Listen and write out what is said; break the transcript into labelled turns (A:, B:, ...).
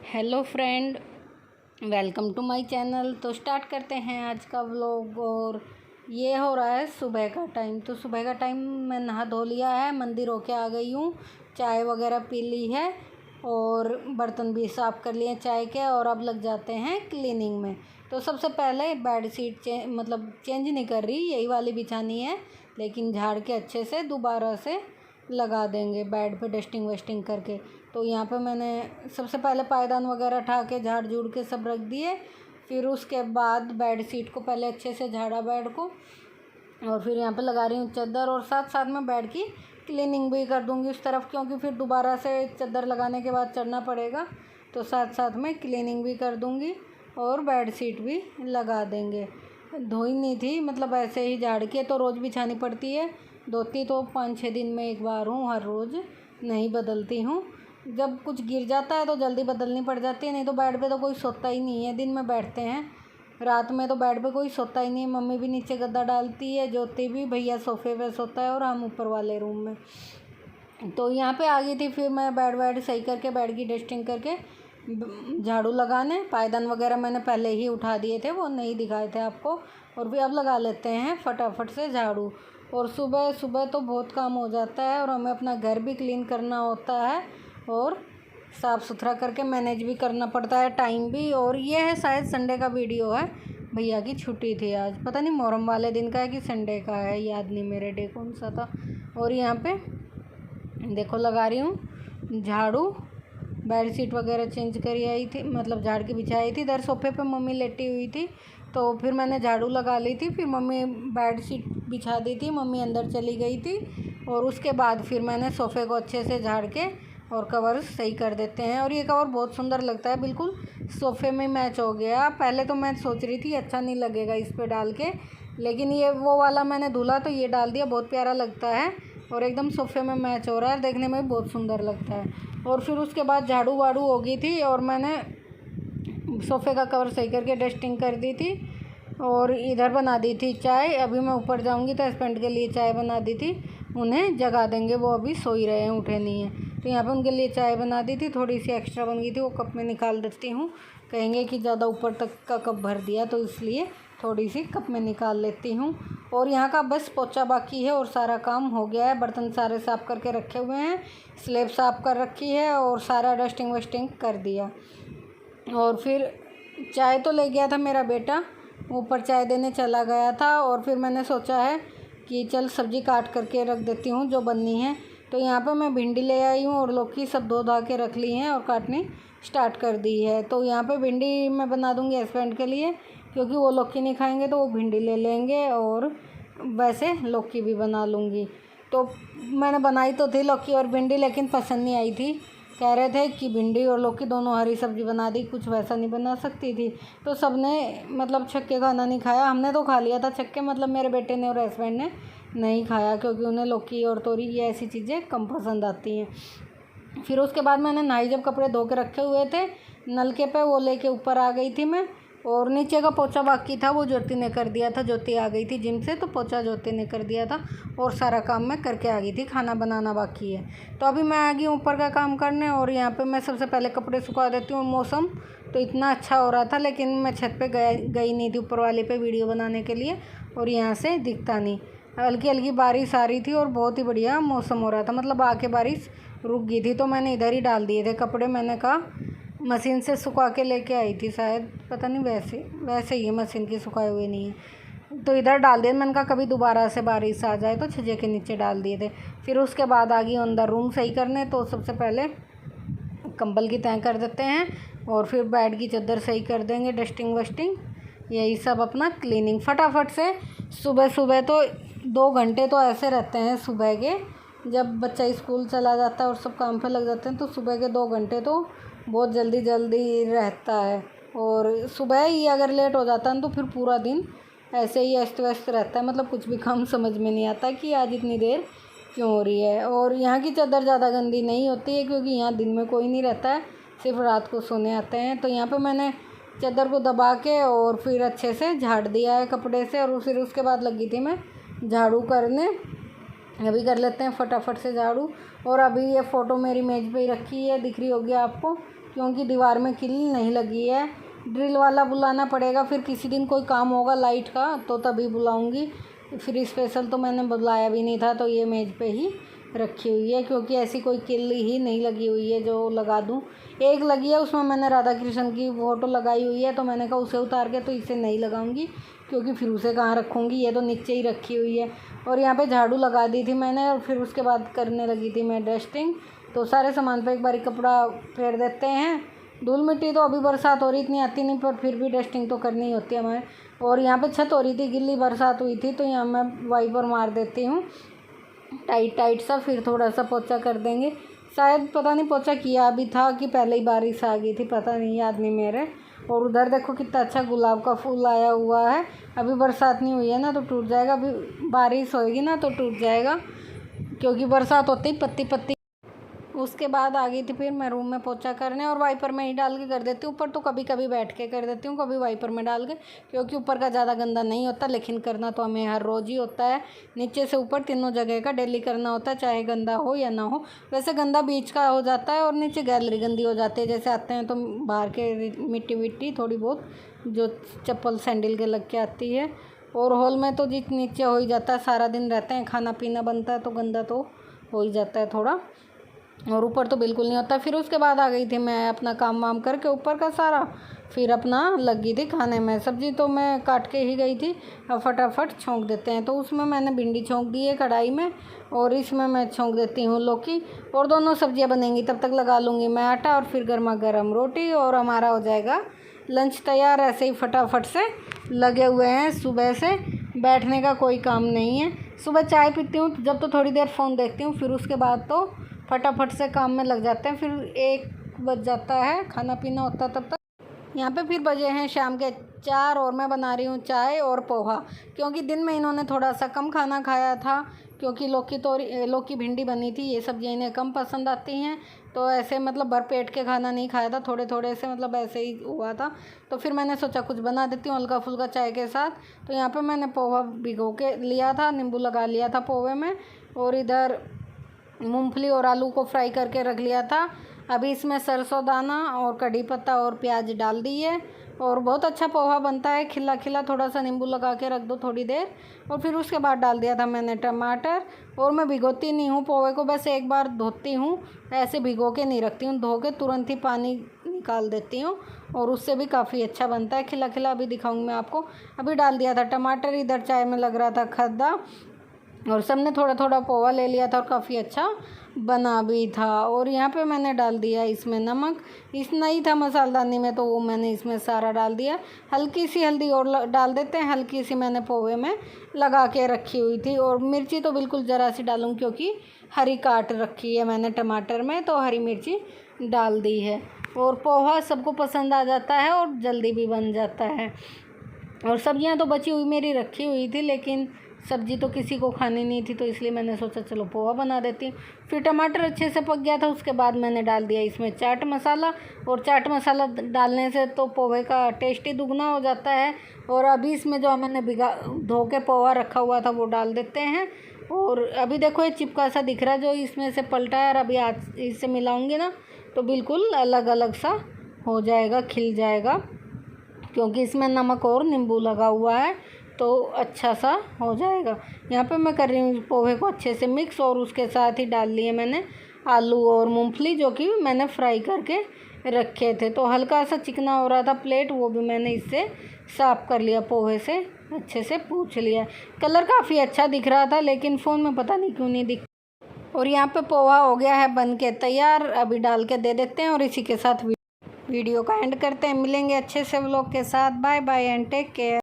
A: Hello friend, welcome to my channel. तो start करते हैं आज का व्लॉग। और ये हो रहा है सुबह का टाइम। तो सुबह का टाइम मैं नहा धो लिया है, मंदिर होके आ गई हूँ, चाय वगैरह पी ली है और बर्तन भी साफ़ कर लिए चाय के। और अब लग जाते हैं क्लीनिंग में। तो सबसे पहले बेड शीट चेंज नहीं कर रही, यही वाली बिछानी है, लेकिन झाड़ के अच्छे से दोबारा से लगा देंगे बेड पे डस्टिंग वस्टिंग करके। तो यहाँ पे मैंने सबसे पहले पायदान वगैरह उठा के झाड़ झूड़ के सब रख दिए। फिर उसके बाद बेड शीट को पहले अच्छे से झाड़ा बेड को, और फिर यहाँ पे लगा रही हूँ चादर। और साथ साथ में बेड की क्लीनिंग भी कर दूँगी उस तरफ, क्योंकि फिर दोबारा से चादर लगाने के बाद चढ़ना पड़ेगा। तो साथ साथ में क्लीनिंग भी कर दूँगी और बेड शीट भी लगा देंगे। धोई नहीं थी, मतलब ऐसे ही झाड़ के, तो रोज़ बिछानी पड़ती है। धोती तो 5-6 दिन में एक बार हूँ, हर रोज़ नहीं बदलती हूँ। जब कुछ गिर जाता है तो जल्दी बदलनी पड़ जाती है, नहीं तो बेड पे तो कोई सोता ही नहीं है। दिन में बैठते हैं, रात में तो बेड पे कोई सोता ही नहीं है। मम्मी भी नीचे गद्दा डालती है, ज्योति भी, भैया सोफे पे सोता है और हम ऊपर वाले रूम में। तो यहाँ पे आ गई थी फिर मैं बेड वेड सही करके, बेड की डस्टिंग करके झाड़ू लगाने। पायदान वगैरह मैंने पहले ही उठा दिए थे, वो नहीं दिखाए थे आपको। और फिर अब लगा लेते हैं फटाफट से झाड़ू। और सुबह सुबह तो बहुत काम हो जाता है, और हमें अपना घर भी क्लीन करना होता है और साफ़ सुथरा करके मैनेज भी करना पड़ता है, टाइम भी। और ये है शायद संडे का वीडियो है, भैया की छुट्टी थी आज, पता नहीं मोहर्रम वाले दिन का है कि संडे का है, याद नहीं मेरे डे कौन सा था। और यहाँ पे देखो लगा रही हूँ झाड़ू। बेड शीट वगैरह चेंज करी आई थी, मतलब झाड़ के बिछाई थी। इधर सोफे पे मम्मी लेटी हुई थी, तो फिर मैंने झाड़ू लगा ली थी। फिर मम्मी बेड शीट बिछा दी थी, मम्मी अंदर चली गई थी। और उसके बाद फिर मैंने सोफ़े को अच्छे से झाड़ के और कवर सही कर देते हैं। और ये कवर बहुत सुंदर लगता है, बिल्कुल सोफ़े में मैच हो गया। पहले तो मैं सोच रही थी अच्छा नहीं लगेगा इस पर डाल के, लेकिन ये वो वाला मैंने धुला तो ये डाल दिया, बहुत प्यारा लगता है और एकदम सोफ़े में मैच हो रहा है, देखने में भी बहुत सुंदर लगता है। और फिर उसके बाद झाड़ू वाड़ू हो गई थी और मैंने सोफ़े का कवर सही करके डस्टिंग कर दी थी। और इधर बना दी थी चाय। अभी मैं ऊपर जाऊंगी तो हस्बैंड के लिए चाय बना दी थी, उन्हें जगा देंगे, वो अभी सो ही रहे हैं, उठे नहीं हैं। तो यहाँ पे उनके लिए चाय बना दी थी, थोड़ी सी एक्स्ट्रा बन गई थी, वो कप में निकाल देती हूँ। कहेंगे कि ज़्यादा ऊपर तक का कप भर दिया, तो इसलिए थोड़ी सी कप में निकाल लेती हूँ। और यहाँ का बस पोछा बाकी है और सारा काम हो गया है। बर्तन सारे साफ़ करके रखे हुए हैं, स्लेब साफ़ कर रखी है और सारा डस्टिंग वस्टिंग कर दिया। और फिर चाय तो ले गया था मेरा बेटा, ऊपर चाय देने चला गया था। और फिर मैंने सोचा है कि चल सब्ज़ी काट करके रख देती हूँ जो बननी है। तो यहाँ पे मैं भिंडी ले आई हूँ और लौकी सब धो धा के रख ली हैं और काटनी स्टार्ट कर दी है। तो यहाँ पे भिंडी मैं बना दूँगी हस्बैंड के लिए, क्योंकि वो लौकी नहीं खाएंगे तो वो भिंडी ले लेंगे। और वैसे लौकी भी बना लूँगी। तो मैंने बनाई तो थी लौकी और भिंडी, लेकिन पसंद नहीं आई थी। कह रहे थे कि भिंडी और लौकी दोनों हरी सब्ज़ी बना दी, कुछ वैसा नहीं बना सकती थी। तो सबने मतलब छक्के खाना नहीं खाया, हमने तो खा लिया था छक्के, मतलब मेरे बेटे ने और हस्बैंड ने नहीं खाया, क्योंकि उन्हें लौकी और तोरी ये ऐसी चीज़ें कम पसंद आती हैं। फिर उसके बाद मैंने नहाई, जब कपड़े धो के रखे हुए थे नलके पे, वो लेके ऊपर आ गई थी मैं। और नीचे का पोछा बाकी था, वो ज्योति ने कर दिया था। ज्योति आ गई थी जिम से, तो पोछा ज्योति ने कर दिया था और सारा काम मैं करके आ गई थी। खाना बनाना बाकी है। तो अभी मैं आ गई ऊपर का काम करने। और यहाँ पे मैं सबसे पहले कपड़े सुखा देती हूँ। मौसम तो इतना अच्छा हो रहा था, लेकिन मैं छत पे गई नहीं थी ऊपर वाले पे वीडियो बनाने के लिए, और यहाँ से दिखता नहीं। हल्की हल्की बारिश आ रही थी और बहुत ही बढ़िया मौसम हो रहा था, मतलब आके बारिश रुक गई थी। तो मैंने इधर ही डाल दिए थे कपड़े, मैंने कहा मशीन से सुखा के लेके आई थी शायद, पता नहीं, वैसे ही है, मशीन की सुखाए हुए नहीं है। तो इधर डाल दिए, मैंने कहा कभी दोबारा से बारिश आ जाए तो छज्जे के नीचे डाल दिए थे। फिर उसके बाद आ गई अंदर रूम सही करने। तो सबसे पहले कंबल की तय कर देते हैं और फिर बेड की चादर सही कर देंगे, डस्टिंग वस्टिंग, यही सब अपना क्लीनिंग फटाफट से। सुबह सुबह तो 2 घंटे तो ऐसे रहते हैं सुबह के, जब बच्चा स्कूल चला जाता है और सब काम पे लग जाते हैं, तो सुबह के 2 घंटे तो बहुत जल्दी जल्दी रहता है। और सुबह ही अगर लेट हो जाता है तो फिर पूरा दिन ऐसे ही अस्त व्यस्त रहता है, मतलब कुछ भी काम समझ में नहीं आता कि आज इतनी देर क्यों हो रही है। और यहाँ की चादर ज़्यादा गंदी नहीं होती है, क्योंकि यहाँ दिन में कोई नहीं रहता है, सिर्फ रात को सोने आते हैं। तो यहाँ पे मैंने चादर को दबा के और फिर अच्छे से झाड़ दिया है कपड़े से। और फिर उसके बाद लगी थी मैं झाड़ू करने। अभी कर लेते हैं फटाफट से झाड़ू। और अभी ये फ़ोटो मेरी मेज़ पे ही रखी है, दिख रही होगी आपको, क्योंकि दीवार में किल नहीं लगी है। ड्रिल वाला बुलाना पड़ेगा, फिर किसी दिन कोई काम होगा लाइट का तो तभी बुलाऊंगी। फिर स्पेशल तो मैंने बुलाया भी नहीं था, तो ये मेज़ पे ही रखी हुई है, क्योंकि ऐसी कोई किल ही नहीं लगी हुई है जो लगा दूं। एक लगी है, उसमें मैंने राधा कृष्ण की फ़ोटो लगाई हुई है, तो मैंने कहा उसे उतार के तो इसे नहीं लगाऊंगी, क्योंकि फिर उसे कहाँ रखूँगी, ये तो नीचे ही रखी हुई है। और यहाँ पे झाड़ू लगा दी थी मैंने, और फिर उसके बाद करने लगी थी मैं डस्टिंग। तो सारे सामान पे एक बार कपड़ा फेर देते हैं। धूल मिट्टी तो अभी बरसात हो रही इतनी आती नहीं, पर फिर भी डस्टिंग तो करनी ही होती है हमारे। और यहाँ पे छत हो रही थी, गिल्ली बरसात हुई थी, तो यहाँ मैं वाइपर मार देती हूँ टाइट सा, फिर थोड़ा सा पोछा कर देंगे। शायद पता नहीं पोछा किया भी था कि पहले ही बारिश आ गई थी, पता नहीं, याद नहीं मेरे। और उधर देखो कितना अच्छा गुलाब का फूल आया हुआ है। अभी बरसात नहीं हुई है ना तो टूट जाएगा, अभी बारिश होएगी ना तो टूट जाएगा, क्योंकि बरसात होते ही पत्ती पत्ती। उसके बाद आ गई थी फिर मैं रूम में पोछा करने, और वाइपर में ही डाल के कर देती हूँ। ऊपर तो कभी कभी बैठ के कर देती हूँ, कभी वाइपर में डाल के, क्योंकि ऊपर का ज़्यादा गंदा नहीं होता, लेकिन करना तो हमें हर रोज़ ही होता है। नीचे से ऊपर तीनों जगह का डेली करना होता है, चाहे गंदा हो या ना हो। वैसे गंदा बीच का हो जाता है और नीचे गैलरी गंदी हो जाती है। जैसे आते हैं तो बाहर के मिट्टी विट्टी थोड़ी बहुत जो चप्पल सैंडल के लग के आती है। और हॉल में तो जित नीचे हो ही जाता है, सारा दिन रहते हैं, खाना पीना बनता है, तो गंदा तो हो ही जाता है थोड़ा, और ऊपर तो बिल्कुल नहीं होता। फिर उसके बाद आ गई थी मैं अपना काम वाम करके ऊपर का सारा, फिर अपना लग गई थी खाने में। सब्ज़ी तो मैं काट के ही गई थी, अब फटाफट छोंक देते हैं। तो उसमें मैंने भिंडी छोंक दी है कढ़ाई में, और इसमें मैं छोंक देती हूँ लौकी, और दोनों सब्जियाँ बनेंगी तब तक लगा लूँगी मैं आटा, और फिर गर्मा गर्म रोटी, और हमारा हो जाएगा लंच तैयार। ऐसे ही फटाफट से लगे हुए हैं, सुबह से बैठने का कोई काम नहीं है। सुबह चाय पीती हूँ जब, तो थोड़ी देर फ़ोन देखती हूँ, फिर उसके बाद तो फटाफट से काम में लग जाते हैं। फिर 1 बज जाता है, खाना पीना होता है तब तक। यहाँ पे फिर बजे हैं शाम के 4, और मैं बना रही हूँ चाय और पोहा, क्योंकि दिन में इन्होंने थोड़ा सा कम खाना खाया था, क्योंकि लौकी भिंडी बनी थी, ये सब्जियाँ इन्हें कम पसंद आती हैं। तो ऐसे मतलब भर पेट के खाना नहीं खाया था, थोड़े थोड़े से मतलब ऐसे ही हुआ था। तो फिर मैंने सोचा कुछ बना देती हूँ हल्का फुल्का चाय के साथ। तो यहाँ पे मैंने पोहा भिगो के लिया था, नींबू लगा लिया था पोहे में, और इधर मूंगफली और आलू को फ्राई करके रख लिया था। अभी इसमें सरसों दाना और कड़ी पत्ता और प्याज डाल दिए, और बहुत अच्छा पोहा बनता है, खिला खिला। थोड़ा सा नींबू लगा के रख दो थोड़ी देर, और फिर उसके बाद डाल दिया था मैंने टमाटर। और मैं भिगोती नहीं हूँ पोहे को, बस एक बार धोती हूँ, ऐसे भिगो के नहीं रखती हूँ, धो के तुरंत ही पानी निकाल देती हूँ, और उससे भी काफ़ी अच्छा बनता है खिला खिला। अभी दिखाऊँगी मैं आपको। अभी डाल दिया था टमाटर, इधर चाय में लग रहा था खद्दा, और सबने थोड़ा थोड़ा पोहा ले लिया था, और काफ़ी अच्छा बना भी था। और यहाँ पे मैंने डाल दिया इसमें नमक, इतना ही था मसालदानी में, तो वो मैंने इसमें सारा डाल दिया। हल्की सी हल्दी और डाल देते हैं, हल्की सी मैंने पोहे में लगा के रखी हुई थी। और मिर्ची तो बिल्कुल ज़रा सी डालूँ, क्योंकि हरी काट रखी है मैंने टमाटर में, तो हरी मिर्ची डाल दी है। और पोहा सबको पसंद आ जाता है, और जल्दी भी बन जाता है। और सब्जियां तो बची हुई मेरी रखी हुई थी, लेकिन सब्ज़ी तो किसी को खानी नहीं थी, तो इसलिए मैंने सोचा चलो पोहा बना देती हूँ। फिर टमाटर अच्छे से पक गया था, उसके बाद मैंने डाल दिया इसमें चाट मसाला, और चाट मसाला डालने से तो पोहे का टेस्ट ही दुगना हो जाता है। और अभी इसमें जो मैंने धो के पोहा रखा हुआ था वो डाल देते हैं। और अभी देखो ये चिपका सा दिख रहा है जो इसमें से पलटा है, और अभी आज इससे मिलाऊंगी ना तो बिल्कुल अलग अलग सा हो जाएगा, खिल जाएगा, क्योंकि इसमें नमक और नींबू लगा हुआ है, तो अच्छा सा हो जाएगा। यहाँ पे मैं कर रही हूँ पोहे को अच्छे से मिक्स, और उसके साथ ही डाल लिए मैंने आलू और मूंगफली, जो कि मैंने फ्राई करके रखे थे। तो हल्का सा चिकना हो रहा था प्लेट, वो भी मैंने इससे साफ़ कर लिया, पोहे से अच्छे से पूछ लिया। कलर काफ़ी अच्छा दिख रहा था, लेकिन फ़ोन में पता नहीं क्यों नहीं दिख। और यहाँ पे पोहा हो गया है बन के तैयार, अभी डाल के दे देते हैं, और इसी के साथ वीडियो का एंड करते हैं। मिलेंगे अच्छे से व्लॉग के साथ। Bye bye and take care.